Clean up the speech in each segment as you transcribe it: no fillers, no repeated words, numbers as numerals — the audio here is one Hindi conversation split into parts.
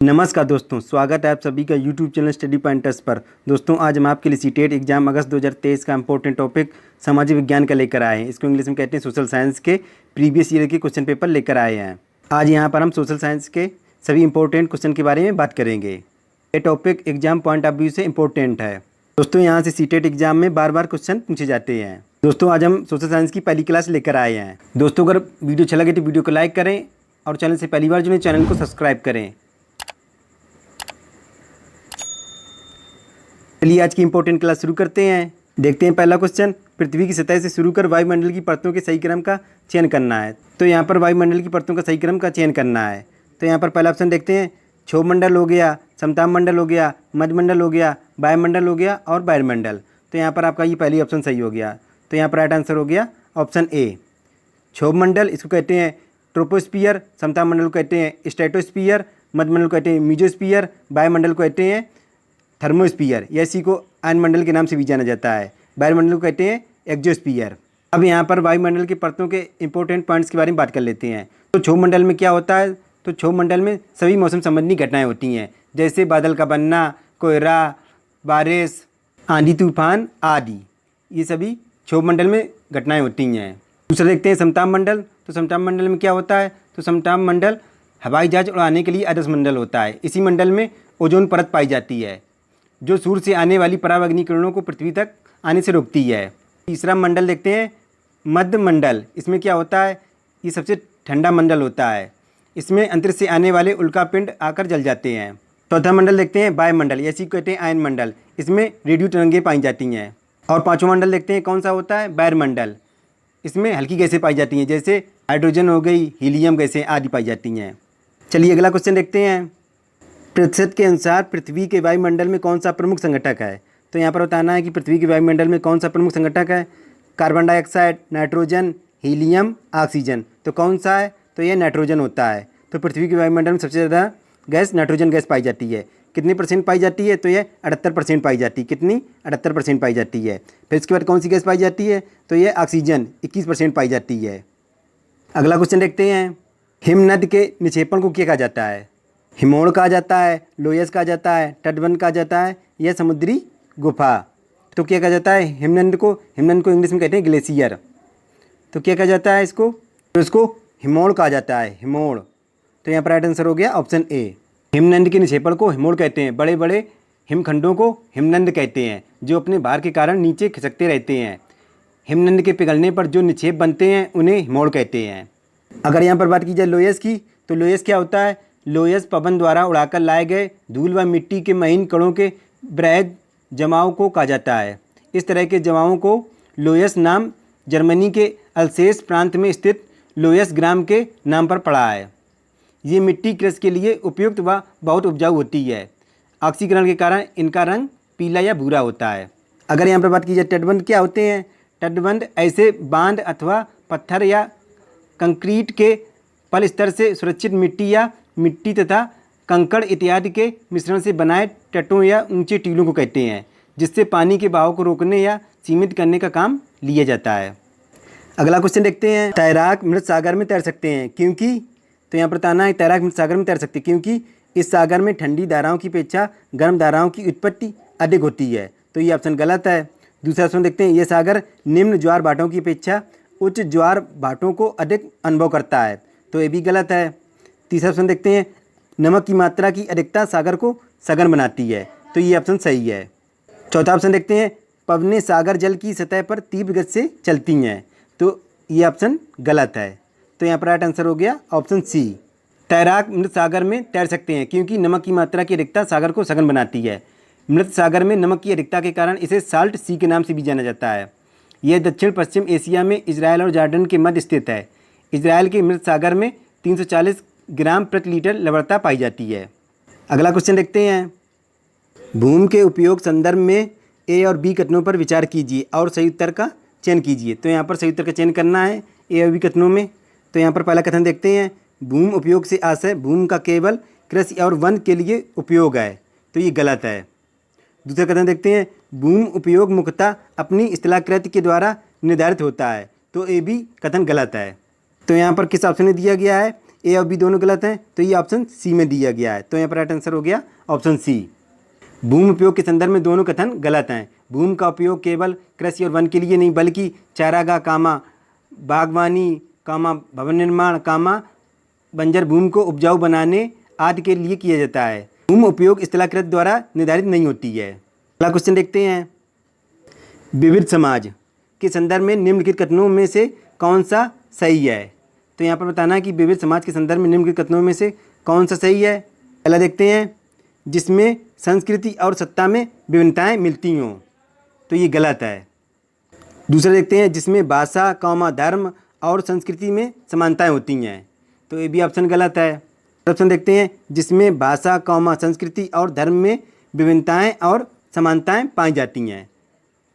नमस्कार दोस्तों, स्वागत है आप सभी का यूट्यूब चैनल स्टडी पॉइंटर्स पर। दोस्तों, आज हम आपके लिए सीटेट एग्जाम अगस्त 2023 का इंपॉर्टेंट टॉपिक सामाजिक विज्ञान का लेकर आए हैं। इसको इंग्लिश में कहते हैं सोशल साइंस के प्रीवियस ईयर के क्वेश्चन पेपर लेकर आए हैं। आज यहाँ पर हम सोशल साइंस के सभी इंपॉर्टेंट क्वेश्चन के बारे में बात करेंगे। ये topic exam point of view से इंपॉर्टेंट है। दोस्तों, यहाँ से सीटेट एग्जाम में बार बार क्वेश्चन पूछे जाते हैं। दोस्तों, आज हम सोशल साइंस की पहली क्लास लेकर आए हैं। दोस्तों, अगर वीडियो अच्छा लगे तो वीडियो को लाइक करें और चैनल से पहली बार जुड़े चैनल को सब्सक्राइब करें। चलिए आज की इंपॉर्टेंट क्लास शुरू करते हैं। देखते हैं पहला क्वेश्चन, पृथ्वी की सतह से शुरू कर वायुमंडल की परतों के सही क्रम का चयन करना है। तो यहाँ पर वायुमंडल की परतों का सही क्रम का चयन करना है। तो यहाँ पर पहला ऑप्शन देखते हैं, क्षोभमंडल हो गया, समताप मंडल हो गया, मध्यमंडल हो गया, वायुमंडल हो गया और वायुमंडल। तो यहाँ पर आपका ये पहली ऑप्शन सही हो गया। तो यहाँ पर राइट आंसर हो गया ऑप्शन ए, क्षोभमंडल। इसको कहते हैं ट्रोपोस्फियर, समताप मंडल को कहते हैं स्ट्रेटोस्फियर, मध्यमंडल को कहते हैं मीजोस्फियर, वायुमंडल को कहते हैं थर्मोस्फियर, या इसी को आयनमंडल के नाम से भी जाना जाता है। वायुमंडल को कहते हैं एक्सोस्फियर। अब यहाँ पर वायुमंडल की परतों के इंपॉर्टेंट पॉइंट्स के बारे में बात कर लेते हैं। तो क्षोभमंडल में क्या होता है? तो क्षोभमंडल में सभी मौसम संबंधी घटनाएं होती हैं, जैसे बादल का बनना, कोहरा, बारिश, आंधी तूफान आदि। ये सभी क्षोभमंडल में घटनाएँ होती हैं। दूसरा देखते हैं समताप मंडल। तो समताप मंडल में क्या होता है? तो समताप मंडल हवाई जहाज उड़ाने के लिए आदर्श मंडल होता है। इसी मंडल में ओजोन परत पाई जाती है, जो सूर्य से आने वाली पराबैंगनी किरणों को पृथ्वी तक आने से रोकती है। तीसरा मंडल देखते हैं मध्य मंडल। इसमें क्या होता है? ये सबसे ठंडा मंडल होता है। इसमें अंतरिक्ष से आने वाले उल्कापिंड आकर जल जाते हैं। चौथा मंडल देखते हैं वायुमंडल, इसी को कहते हैं आयन मंडल। इसमें रेडियो तरंगें पाई जाती हैं। और पाँचवां मंडल देखते हैं कौन सा होता है? वायुमंडल। इसमें हल्की गैसें पाई जाती हैं, जैसे हाइड्रोजन हो गई, हीलियम गैसें आदि पाई जाती हैं। चलिए अगला क्वेश्चन देखते हैं, प्रतिशत के अनुसार पृथ्वी के वायुमंडल में कौन सा प्रमुख संघटक है? तो यहाँ पर बताना है कि पृथ्वी के वायुमंडल में कौन सा प्रमुख संघटक है। Carbon dioxide, nitrogen, helium, oxygen. तो कौन सा है? तो ये नाइट्रोजन होता है। तो पृथ्वी के वायुमंडल में सबसे ज़्यादा गैस नाइट्रोजन गैस पाई जाती है। कितनी परसेंट पाई जाती है? तो ये 78% पाई जाती है। कितनी? 78% पाई जाती है। फिर इसके बाद कौन सी गैस पाई जाती है? तो ये ऑक्सीजन 21% पाई जाती है। अगला क्वेश्चन देखते हैं, हिमनद के निक्षेपण को क्या कहा जाता है? हिमोड़ कहा जाता है, लोयस कहा जाता है, तटबंध कहा जाता है, यह समुद्री गुफा। तो क्या कहा जाता है हिमनद को? हिमनद को इंग्लिश में कहते हैं ग्लेशियर। तो क्या कहा जाता है इसको? तो इसको हिमोड़ कहा जाता है, हिमोड़। तो यहाँ पर राइट आंसर हो गया ऑप्शन ए। हिमनद के निक्षेपण को हिमोड़ कहते हैं। बड़े बड़े हिमखंडों को हिमनद कहते हैं, जो अपने भार के कारण नीचे खिसकते रहते हैं। हिमनद के पिघलने पर जो निक्षेप बनते हैं उन्हें हिमोड़ कहते हैं। अगर यहाँ पर बात की जाए लोयस की, तो लोयस क्या होता है? लोयस पवन द्वारा उड़ाकर लाए गए धूल व मिट्टी के महीन कणों के बृहद जमाव को कहा जाता है। इस तरह के जमावों को लोयस नाम जर्मनी के अल्सेस प्रांत में स्थित लोयस ग्राम के नाम पर पड़ा है। ये मिट्टी कृषि के लिए उपयुक्त व बहुत उपजाऊ होती है। ऑक्सीकरण के कारण इनका रंग पीला या भूरा होता है। अगर यहाँ पर बात की जाए तटबंध क्या होते हैं? तटबंध ऐसे बांध अथवा पत्थर या कंक्रीट के पल स्तर से सुरक्षित मिट्टी या मिट्टी तथा कंकड़ इत्यादि के मिश्रण से बनाए तटों या ऊंचे टीलों को कहते हैं, जिससे पानी के बहाव को रोकने या सीमित करने का काम लिया जाता है। अगला क्वेश्चन देखते हैं, तैराक मृत सागर में तैर सकते हैं क्योंकि? तो यहाँ पर बताना है तैराक मृत सागर में तैर सकते हैं क्योंकि इस सागर में ठंडी धाराओं की अपेक्षा गर्म धाराओं की उत्पत्ति अधिक होती है। तो ये ऑप्शन गलत है। दूसरा ऑप्शन देखते हैं, यह सागर निम्न ज्वार भाटों की अपेक्षा उच्च ज्वार भाटों को अधिक अनुभव करता है। तो ये भी गलत है। तीसरा ऑप्शन देखते हैं, नमक की मात्रा की अधिकता सागर को सघन बनाती है। तो ये ऑप्शन सही है। चौथा ऑप्शन देखते हैं, पवनें सागर जल की सतह पर तीव्र गति से चलती हैं। तो ये ऑप्शन गलत है। तो यहाँ पर राइट आंसर हो गया ऑप्शन सी। तैराक मृत सागर में तैर सकते हैं क्योंकि नमक की मात्रा की अधिकता सागर को सघन बनाती है। मृत सागर में नमक की अधिकता के कारण इसे साल्ट सी के नाम से भी जाना जाता है। यह दक्षिण पश्चिम एशिया में इजराइल और जॉर्डन के मध्य स्थित है। इजराइल के मृत सागर में 340 ग्राम प्रति लीटर लवणता पाई जाती है। अगला क्वेश्चन देखते हैं, भूमि के उपयोग संदर्भ में ए और बी कथनों पर विचार कीजिए और सही उत्तर का चयन कीजिए। तो यहाँ पर सही उत्तर का चयन करना है ए और बी कथनों में। तो यहाँ पर पहला कथन देखते हैं, भूमि उपयोग से आशय भूमि का केवल कृषि और वन के लिए उपयोग है। तो ये गलत है। दूसरा कथन देखते हैं, भूमि उपयोग मुख्यतः अपनी स्थलाकृति के द्वारा निर्धारित होता है। तो ये भी कथन गलत है। तो यहाँ पर किस ऑप्शन में दिया गया है? ए और बी दोनों गलत हैं, तो ये ऑप्शन सी में दिया गया है। तो यहाँ पर राइट आंसर हो गया ऑप्शन सी। भूमि उपयोग के संदर्भ में दोनों कथन गलत हैं। भूमि का उपयोग केवल कृषि और वन के लिए नहीं बल्कि चारागाह कामा बागवानी कामा भवन निर्माण कामा बंजर भूमि को उपजाऊ बनाने आदि के लिए किया जाता है। भूमि उपयोग इस्तेलाकृत द्वारा निर्धारित नहीं होती है। अगला क्वेश्चन देखते हैं, विविध समाज के संदर्भ में निम्नलिखित कथनों में से कौन सा सही है। तो यहाँ पर बताना है कि विविध समाज के संदर्भ में निम्नलिखित कथनों में से कौन सा सही है। पहला देखते हैं, जिसमें संस्कृति और सत्ता में विभिन्नताएं मिलती हों, तो ये गलत है। दूसरा देखते हैं, जिसमें भाषा कौमा धर्म और संस्कृति में समानताएं होती हैं, तो ये भी ऑप्शन गलत है। ऑप्शन देखते हैं, जिसमें भाषा कौमा संस्कृति और धर्म में विभिन्नताएं और समानताएं पाई जाती हैं,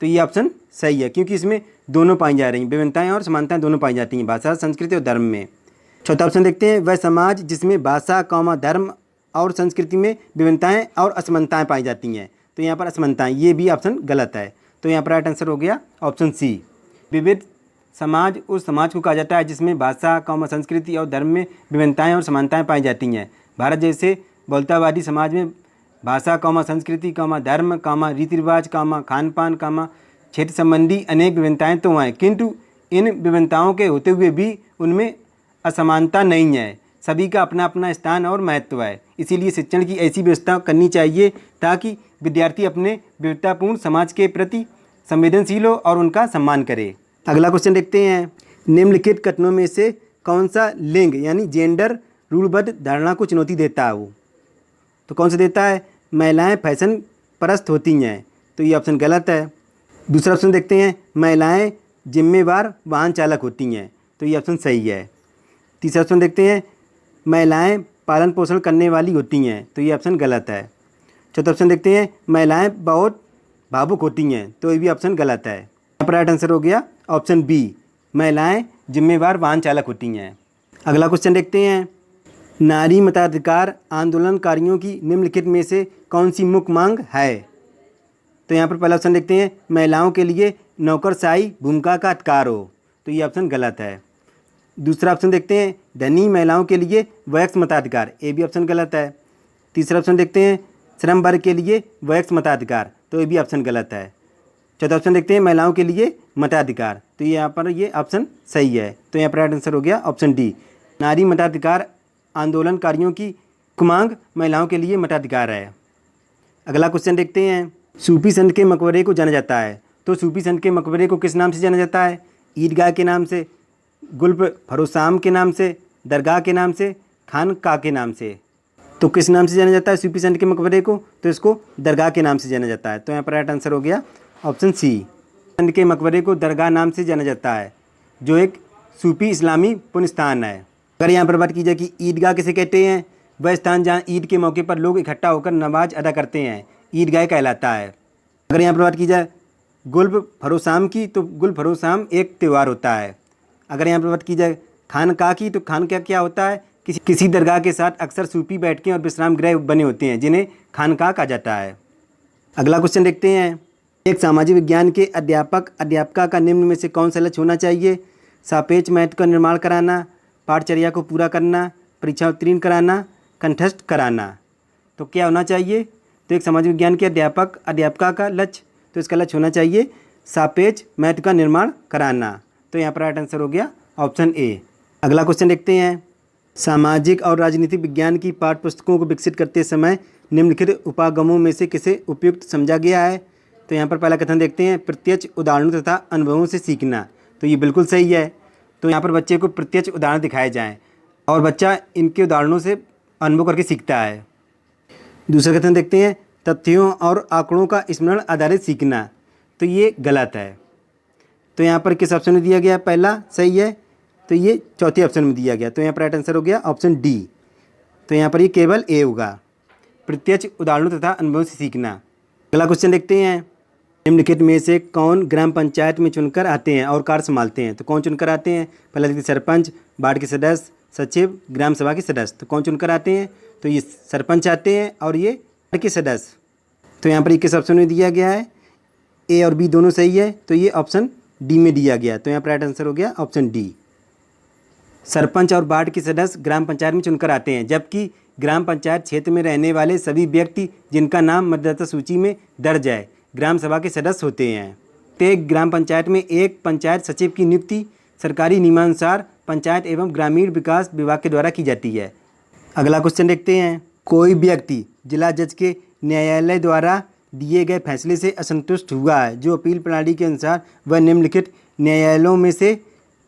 तो ये ऑप्शन सही है क्योंकि इसमें दोनों पाई जा रही हैं, विभिन्नताएं और समानताएं दोनों पाई जाती हैं भाषा संस्कृति और धर्म में। चौथा ऑप्शन देखते हैं, वह समाज जिसमें भाषा कौमा धर्म और संस्कृति में विभिन्नताएं और असमानताएं पाई जाती हैं, तो यहाँ पर असमानताएं, ये भी ऑप्शन गलत है। तो यहाँ पर राइट आंसर हो गया ऑप्शन सी। विविध समाज उस समाज को कहा जाता है जिसमें भाषा कौमा संस्कृति और धर्म में विभिन्नताएं और समानताएं पाई जाती हैं। भारत जैसे बहुलतावादी समाज में भाषा कौमा संस्कृति कौमा धर्म कौमा रीति रिवाज कौमा खान पान कौमा क्षेत्र संबंधी अनेक विभिन्नताएं तो हैं, किंतु इन विभिन्नताओं के होते हुए भी उनमें असमानता नहीं है। सभी का अपना अपना स्थान और महत्व है। इसीलिए शिक्षण की ऐसी व्यवस्था करनी चाहिए ताकि विद्यार्थी अपने विविधतापूर्ण समाज के प्रति संवेदनशील हो और उनका सम्मान करे। अगला क्वेश्चन देखते हैं, निम्नलिखित कथनों में से कौन सा लिंग यानी जेंडर रूढ़बद्ध धारणा को चुनौती देता है। तो कौन सा देता है, महिलाएं फैशन परस्त होती हैं, तो ये ऑप्शन गलत है। दूसरा ऑप्शन देखते हैं, महिलाएं जिम्मेवार वाहन चालक होती हैं, तो ये ऑप्शन सही है। तीसरा ऑप्शन देखते हैं, महिलाएं पालन पोषण करने वाली होती हैं, तो ये ऑप्शन गलत है। चौथा ऑप्शन देखते हैं, महिलाएं बहुत भावुक होती हैं, तो ये भी ऑप्शन गलत है। यहाँ पर राइट आंसर हो गया ऑप्शन बी, महिलाएं जिम्मेवार वाहन चालक होती हैं। अगला क्वेश्चन देखते हैं, नारी मताधिकार आंदोलनकारियों की निम्नलिखित में से कौन सी मुख्य मांग है। तो यहाँ पर पहला ऑप्शन देखते हैं, महिलाओं के लिए नौकरशाही भूमिका का अधिकार हो, तो ये ऑप्शन गलत है। दूसरा ऑप्शन देखते हैं, धनी महिलाओं के लिए वयस्क मताधिकार, ये भी ऑप्शन गलत है। तीसरा ऑप्शन देखते हैं, श्रम वर्ग के लिए वयस्क मताधिकार, तो ये भी ऑप्शन गलत है। चौथा ऑप्शन देखते हैं, महिलाओं के लिए मताधिकार, तो यहाँ पर ये ऑप्शन सही है। तो यहाँ पर राइट आंसर हो गया ऑप्शन डी, नारी मताधिकार आंदोलनकारियों की मांग महिलाओं के लिए मताधिकार है। अगला क्वेश्चन देखते हैं, सूफी संत के मकबरे को जाना जाता है, तो सूफी संत के मकबरे को किस नाम से जाना जाता है, ईदगाह के नाम से, गुल्ब फरोसाम के नाम से, दरगाह के नाम से, खानकाह के नाम से। तो किस नाम से जाना जाता है सूफी संत के मकबरे को, तो इसको दरगाह के नाम से जाना जाता है। तो यहाँ पर राइट आंसर हो गया ऑप्शन सी, संत के मकबरे को दरगाह नाम से जाना जाता है, जो एक सूफी इस्लामी पुण्य स्थान है। अगर यहाँ पर बात की जाए कि ईदगाह किसे कहते हैं, वह स्थान जहाँ ईद के मौके पर लोग इकट्ठा होकर नमाज अदा करते हैं, ईदगाह कहलाता है। अगर यहाँ पर बात की जाए गुल्ब फरोसाम की, तो गुल्ब फरोसाम एक त्यौहार होता है। अगर यहाँ पर बात की जाए खानकाह की, तो खानकाह क्या होता है, किसी दरगाह के साथ अक्सर सूफी बैठकें और विश्राम गृह बने होते हैं, जिन्हें खानकाह कहा जाता है। अगला क्वेश्चन देखते हैं, एक सामाजिक विज्ञान के अध्यापक अध्यापिका का निम्न में से कौन सा लक्ष्य होना चाहिए, सापेक्ष महत्व का निर्माण कराना, पाठचर्या को पूरा करना, परीक्षा उत्तीर्ण कराना, कंठस्थ कराना। तो क्या होना चाहिए, तो एक सामाजिक विज्ञान के अध्यापक अध्यापिका का लक्ष्य, तो इसका लक्ष्य होना चाहिए सापेक्ष महत्व का निर्माण कराना। तो यहाँ पर राइट आंसर हो गया ऑप्शन ए। अगला क्वेश्चन देखते हैं, सामाजिक और राजनीतिक विज्ञान की पाठ्यपुस्तकों को विकसित करते समय निम्नलिखित उपागमों में से किसे उपयुक्त समझा गया है। तो यहाँ पर पहला कथन देखते हैं, प्रत्यक्ष उदाहरणों तथा अनुभवों से सीखना, तो ये बिल्कुल सही है। तो यहाँ पर बच्चे को प्रत्यक्ष उदाहरण दिखाए जाएँ और बच्चा इनके उदाहरणों से अनुभव करके सीखता है। दूसरा कथन देखते हैं, तथ्यों और आंकड़ों का स्मरण आधारित सीखना, तो ये गलत है। तो यहाँ पर किस ऑप्शन में दिया गया, पहला सही है, तो ये चौथे ऑप्शन में दिया गया। तो यहाँ पर राइट आंसर हो गया ऑप्शन डी। तो यहाँ पर ये केवल ए होगा, प्रत्यक्ष उदाहरणों तथा अनुभव से सीखना। अगला क्वेश्चन देखते हैं, निम्नलिखित में से कौन ग्राम पंचायत में चुनकर आते हैं और कार्य संभालते हैं। तो कौन चुनकर आते हैं, पहला देखते सरपंच, वार्ड के सदस्य, सचिव, ग्राम सभा के सदस्य। तो कौन चुनकर आते हैं, तो ये सरपंच आते हैं और ये वार्ड के सदस्य। तो यहाँ पर किस ऑप्शन में दिया गया है, ए और बी दोनों सही है, तो ये ऑप्शन डी में दिया गया। तो यहाँ पर राइट आंसर हो गया ऑप्शन डी। सरपंच और वार्ड के सदस्य ग्राम पंचायत में चुनकर आते हैं, जबकि ग्राम पंचायत क्षेत्र में रहने वाले सभी व्यक्ति जिनका नाम मतदाता सूची में दर्ज है ग्राम सभा के सदस्य होते हैं। प्रत्येक ग्राम पंचायत में एक पंचायत सचिव की नियुक्ति सरकारी नियमानुसार पंचायत एवं ग्रामीण विकास विभाग के द्वारा की जाती है। अगला क्वेश्चन देखते हैं। कोई व्यक्ति जिला जज के न्यायालय द्वारा दिए गए फैसले से असंतुष्ट हुआ है, जो अपील प्रणाली के अनुसार वह निम्नलिखित न्यायालयों में से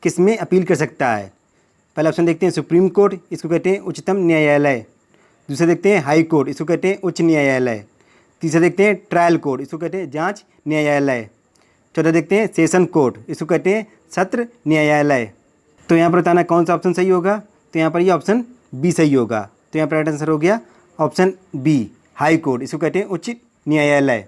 किसमें अपील कर सकता है। पहला ऑप्शन देखते हैं सुप्रीम कोर्ट, इसको कहते हैं उच्चतम न्यायालय। दूसरा देखते हैं हाई कोर्ट, इसको कहते हैं उच्च न्यायालय। तीसरा देखते हैं ट्रायल कोर्ट, इसको कहते हैं जांच न्यायालय। चौथा देखते हैं सेशन कोर्ट, इसको कहते हैं सत्र न्यायालय। तो यहाँ पर बताना कौन सा ऑप्शन सही होगा। तो यहाँ पर ये ऑप्शन बी सही होगा। तो यहाँ पर राइट आंसर हो गया ऑप्शन बी हाई कोर्ट, इसको कहते हैं उच्च न्यायालय।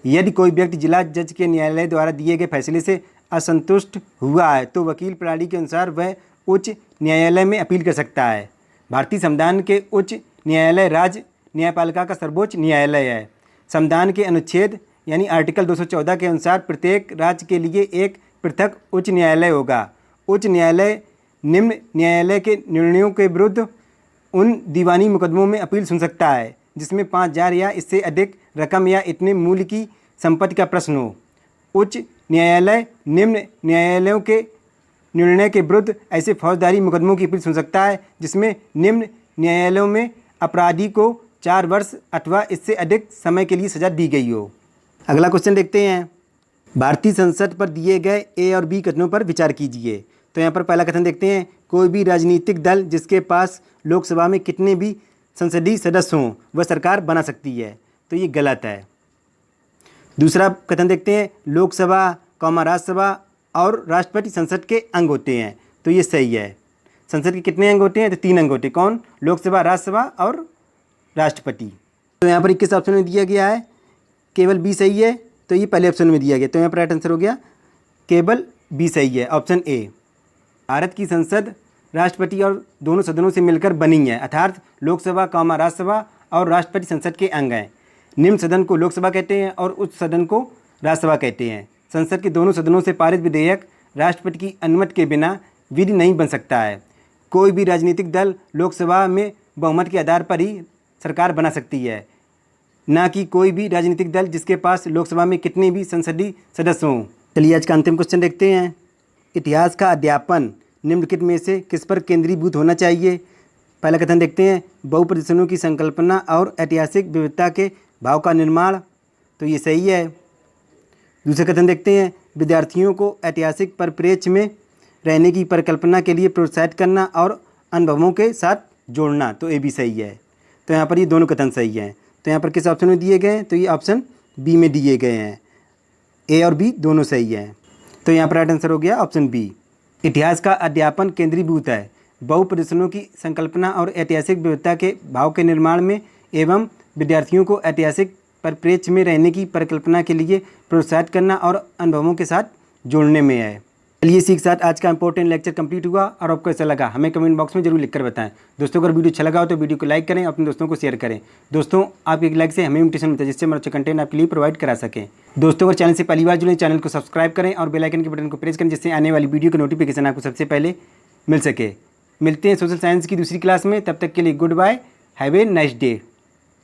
यदि कोई व्यक्ति जिला जज के न्यायालय द्वारा दिए गए फैसले से असंतुष्ट हुआ है तो वकील प्रणाली के अनुसार वह उच्च न्यायालय में अपील कर सकता है। भारतीय संविधान के उच्च न्यायालय राज्य न्यायपालिका का सर्वोच्च न्यायालय है। संविधान के अनुच्छेद यानी आर्टिकल 214 के अनुसार प्रत्येक राज्य के लिए एक पृथक उच्च न्यायालय होगा। उच्च न्यायालय निम्न न्यायालय के निर्णयों के विरुद्ध उन दीवानी मुकदमों में अपील सुन सकता है जिसमें 5,000 या इससे अधिक रकम या इतने मूल्य की संपत्ति का प्रश्न हो। उच्च न्यायालय निम्न न्यायालयों के निर्णय के विरुद्ध ऐसे फौजदारी मुकदमों की अपील सुन सकता है जिसमें निम्न न्यायालयों में अपराधी को 4 वर्ष अथवा इससे अधिक समय के लिए सजा दी गई हो। अगला क्वेश्चन देखते हैं। भारतीय संसद पर दिए गए ए और बी कथनों पर विचार कीजिए। तो यहाँ पर पहला कथन देखते हैं। कोई भी राजनीतिक दल जिसके पास लोकसभा में कितने भी संसदीय सदस्य हों वह सरकार बना सकती है। तो ये गलत है। दूसरा कथन देखते हैं। लोकसभा राज्यसभा और राष्ट्रपति संसद के अंग होते हैं। तो ये सही है। संसद के कितने अंग होते हैं। तो 3 अंग होते हैं। कौन। लोकसभा, राज्यसभा और राष्ट्रपति। तो यहाँ पर 21 ऑप्शन में दिया गया है केवल बी सही है। तो ये पहले ऑप्शन में दिया गया। तो यहाँ पर राइट आंसर हो गया केवल बी सही है, ऑप्शन ए। भारत की संसद राष्ट्रपति और दोनों सदनों से मिलकर बनी है, अर्थात लोकसभा राज्यसभा और राष्ट्रपति संसद के अंग हैं। निम्न सदन को लोकसभा कहते हैं और उच्च सदन को राज्यसभा कहते हैं। संसद के दोनों सदनों से पारित विधेयक राष्ट्रपति की अनुमति के बिना विधि नहीं बन सकता है। कोई भी राजनीतिक दल लोकसभा में बहुमत के आधार पर ही सरकार बना सकती है, ना कि कोई भी राजनीतिक दल जिसके पास लोकसभा में कितने भी संसदीय सदस्य हों। चलिए आज का अंतिम क्वेश्चन देखते हैं। इतिहास का अध्यापन निम्नलिखित में से किस पर केंद्रीभूत होना चाहिए। पहला कथन देखते हैं। बहुप्रदर्शनों की संकल्पना और ऐतिहासिक विविधता के भाव का निर्माण। तो ये सही है। दूसरा कथन देखते हैं। विद्यार्थियों को ऐतिहासिक परिप्रेक्ष्य में रहने की परिकल्पना के लिए प्रोत्साहित करना और अनुभवों के साथ जोड़ना। तो ये भी सही है। तो यहाँ पर ये दोनों कथन सही हैं। तो यहाँ पर किस ऑप्शन में दिए गए हैं। तो ये ऑप्शन बी में दिए गए हैं। ए और बी दोनों सही हैं। तो यहाँ पर राइट आंसर हो गया ऑप्शन बी। इतिहास का अध्यापन केंद्रीभूत है बहुप्रदर्शनों की संकल्पना और ऐतिहासिक विविधता के भाव के निर्माण में एवं विद्यार्थियों को ऐतिहासिक परिप्रेक्ष्य में रहने की परिकल्पना के लिए प्रोत्साहित करना और अनुभवों के साथ जोड़ने में है। चलिए इसी के साथ आज का इंपॉर्टेंट लेक्चर कंप्लीट हुआ और आपको ऐसा लगा हमें कमेंट बॉक्स में जरूर लिखकर बताएं। दोस्तों अगर वीडियो अच्छा लगा हो तो वीडियो को लाइक करें, अपने दोस्तों को शेयर करें। दोस्तों आपके एक लाइक से हमें मोटिवेशन मिलता है जिससे हम अच्छा कंटेंट आपके लिए प्रोवाइड करा सकें। दोस्तों अगर चैनल से पहली बार जुड़े चैनल को सब्सक्राइब करें और बेल आइकन के बटन को प्रेस करें जिससे आने वाली वीडियो की नोटिफिकेशन आपको सबसे पहले मिल सके। मिलते हैं सोशल साइंस की दूसरी क्लास में, तब तक के लिए goodbye, have a nice day.